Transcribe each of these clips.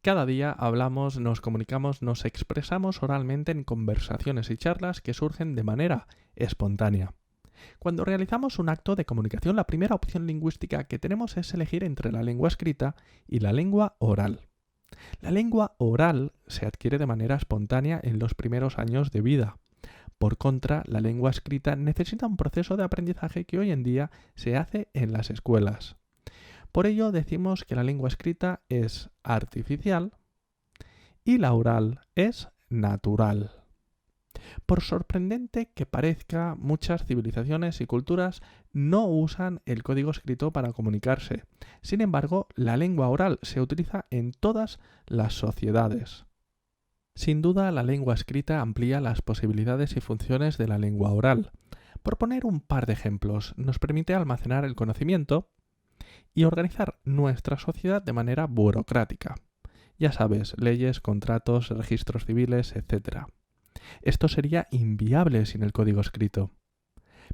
Cada día hablamos, nos comunicamos, nos expresamos oralmente en conversaciones y charlas que surgen de manera espontánea. Cuando realizamos un acto de comunicación, la primera opción lingüística que tenemos es elegir entre la lengua escrita y la lengua oral. La lengua oral se adquiere de manera espontánea en los primeros años de vida. Por contra, la lengua escrita necesita un proceso de aprendizaje que hoy en día se hace en las escuelas. Por ello decimos que la lengua escrita es artificial y la oral es natural. Por sorprendente que parezca, muchas civilizaciones y culturas no usan el código escrito para comunicarse. Sin embargo, la lengua oral se utiliza en todas las sociedades. Sin duda, la lengua escrita amplía las posibilidades y funciones de la lengua oral. Por poner un par de ejemplos, nos permite almacenar el conocimiento y organizar nuestra sociedad de manera burocrática. Ya sabes, leyes, contratos, registros civiles, etc. Esto sería inviable sin el código escrito.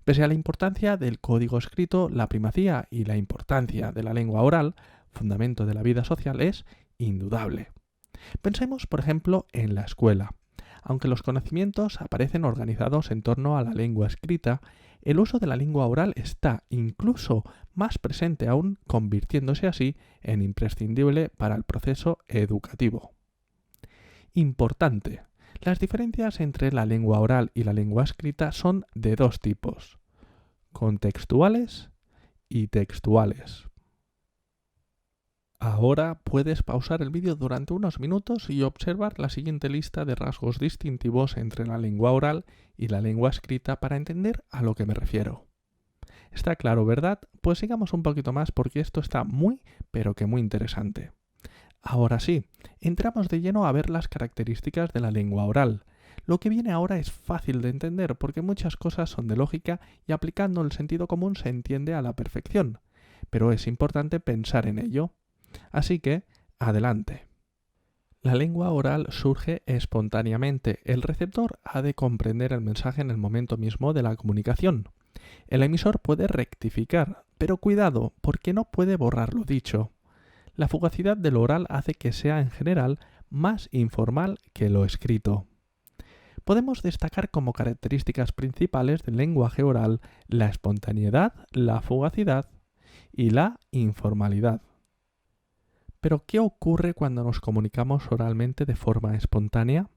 Pese a la importancia del código escrito, la primacía y la importancia de la lengua oral, fundamento de la vida social, es indudable. Pensemos, por ejemplo, en la escuela. Aunque los conocimientos aparecen organizados en torno a la lengua escrita, el uso de la lengua oral está incluso más presente aún, convirtiéndose así en imprescindible para el proceso educativo. Importante. Las diferencias entre la lengua oral y la lengua escrita son de dos tipos: contextuales y textuales. Ahora puedes pausar el vídeo durante unos minutos y observar la siguiente lista de rasgos distintivos entre la lengua oral y la lengua escrita para entender a lo que me refiero. ¿Está claro, verdad? Pues sigamos un poquito más porque esto está muy, pero que muy interesante. Ahora sí, entramos de lleno a ver las características de la lengua oral. Lo que viene ahora es fácil de entender porque muchas cosas son de lógica y aplicando el sentido común se entiende a la perfección, pero es importante pensar en ello. Así que, adelante. La lengua oral surge espontáneamente. El receptor ha de comprender el mensaje en el momento mismo de la comunicación. El emisor puede rectificar, pero cuidado, porque no puede borrar lo dicho. La fugacidad de lo oral hace que sea en general más informal que lo escrito. Podemos destacar como características principales del lenguaje oral la espontaneidad, la fugacidad y la informalidad. Pero, ¿qué ocurre cuando nos comunicamos oralmente de forma espontánea?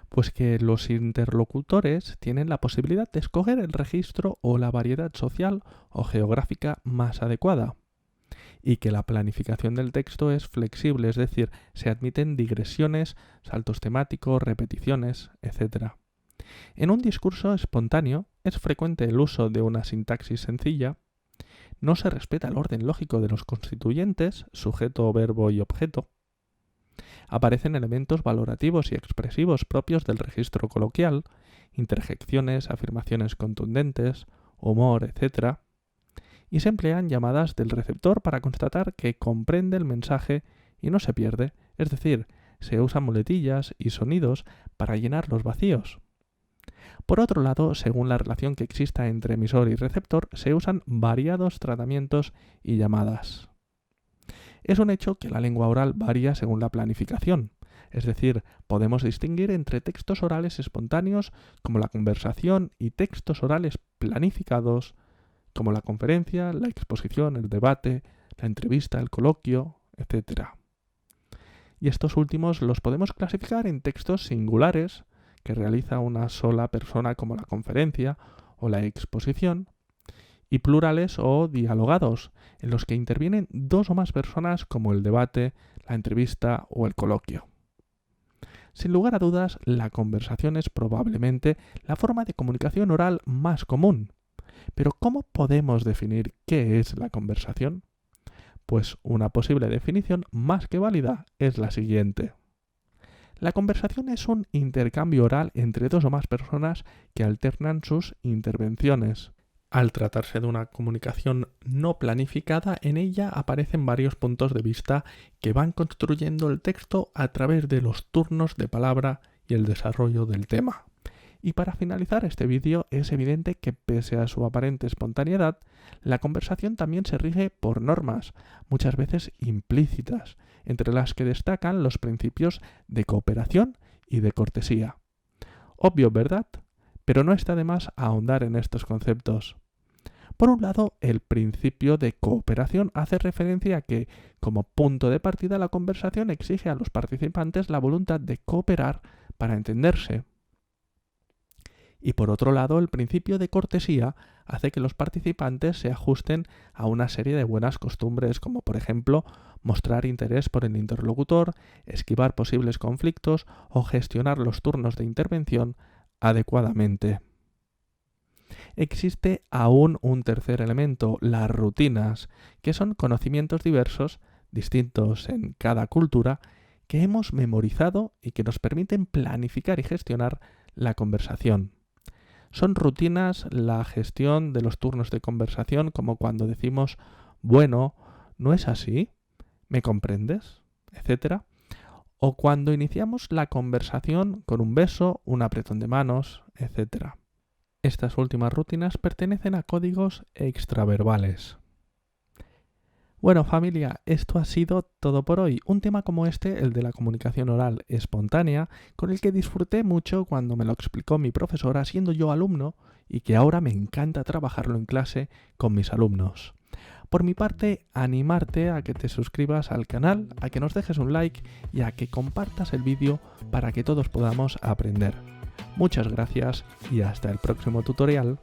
Pues que los interlocutores tienen la posibilidad de escoger el registro o la variedad social o geográfica más adecuada, y que la planificación del texto es flexible, es decir, se admiten digresiones, saltos temáticos, repeticiones, etc. En un discurso espontáneo es frecuente el uso de una sintaxis sencilla. No se respeta el orden lógico de los constituyentes, sujeto, verbo y objeto. Aparecen elementos valorativos y expresivos propios del registro coloquial, interjecciones, afirmaciones contundentes, humor, etc. Y se emplean llamadas del receptor para constatar que comprende el mensaje y no se pierde, es decir, se usan muletillas y sonidos para llenar los vacíos. Por otro lado, según la relación que exista entre emisor y receptor, se usan variados tratamientos y llamadas. Es un hecho que la lengua oral varía según la planificación, es decir, podemos distinguir entre textos orales espontáneos, como la conversación, y textos orales planificados, como la conferencia, la exposición, el debate, la entrevista, el coloquio, etc. Y estos últimos los podemos clasificar en textos singulares, que realiza una sola persona como la conferencia o la exposición, y plurales o dialogados, en los que intervienen dos o más personas como el debate, la entrevista o el coloquio. Sin lugar a dudas, la conversación es probablemente la forma de comunicación oral más común. Pero ¿cómo podemos definir qué es la conversación? Pues una posible definición más que válida es la siguiente. La conversación es un intercambio oral entre dos o más personas que alternan sus intervenciones. Al tratarse de una comunicación no planificada, en ella aparecen varios puntos de vista que van construyendo el texto a través de los turnos de palabra y el desarrollo del tema. Y para finalizar este vídeo, es evidente que pese a su aparente espontaneidad, la conversación también se rige por normas, muchas veces implícitas, entre las que destacan los principios de cooperación y de cortesía. Obvio, ¿verdad? Pero no está de más ahondar en estos conceptos. Por un lado, el principio de cooperación hace referencia a que, como punto de partida, la conversación exige a los participantes la voluntad de cooperar para entenderse. Y por otro lado, el principio de cortesía hace que los participantes se ajusten a una serie de buenas costumbres, como por ejemplo mostrar interés por el interlocutor, esquivar posibles conflictos o gestionar los turnos de intervención adecuadamente. Existe aún un tercer elemento, las rutinas, que son conocimientos diversos, distintos en cada cultura, que hemos memorizado y que nos permiten planificar y gestionar la conversación. Son rutinas la gestión de los turnos de conversación, como cuando decimos, bueno, ¿no es así? ¿Me comprendes? Etcétera. O cuando iniciamos la conversación con un beso, un apretón de manos, etcétera. Estas últimas rutinas pertenecen a códigos extraverbales. Bueno, familia, esto ha sido todo por hoy. Un tema como este, el de la comunicación oral espontánea, con el que disfruté mucho cuando me lo explicó mi profesora siendo yo alumno y que ahora me encanta trabajarlo en clase con mis alumnos. Por mi parte, animarte a que te suscribas al canal, a que nos dejes un like y a que compartas el vídeo para que todos podamos aprender. Muchas gracias y hasta el próximo tutorial.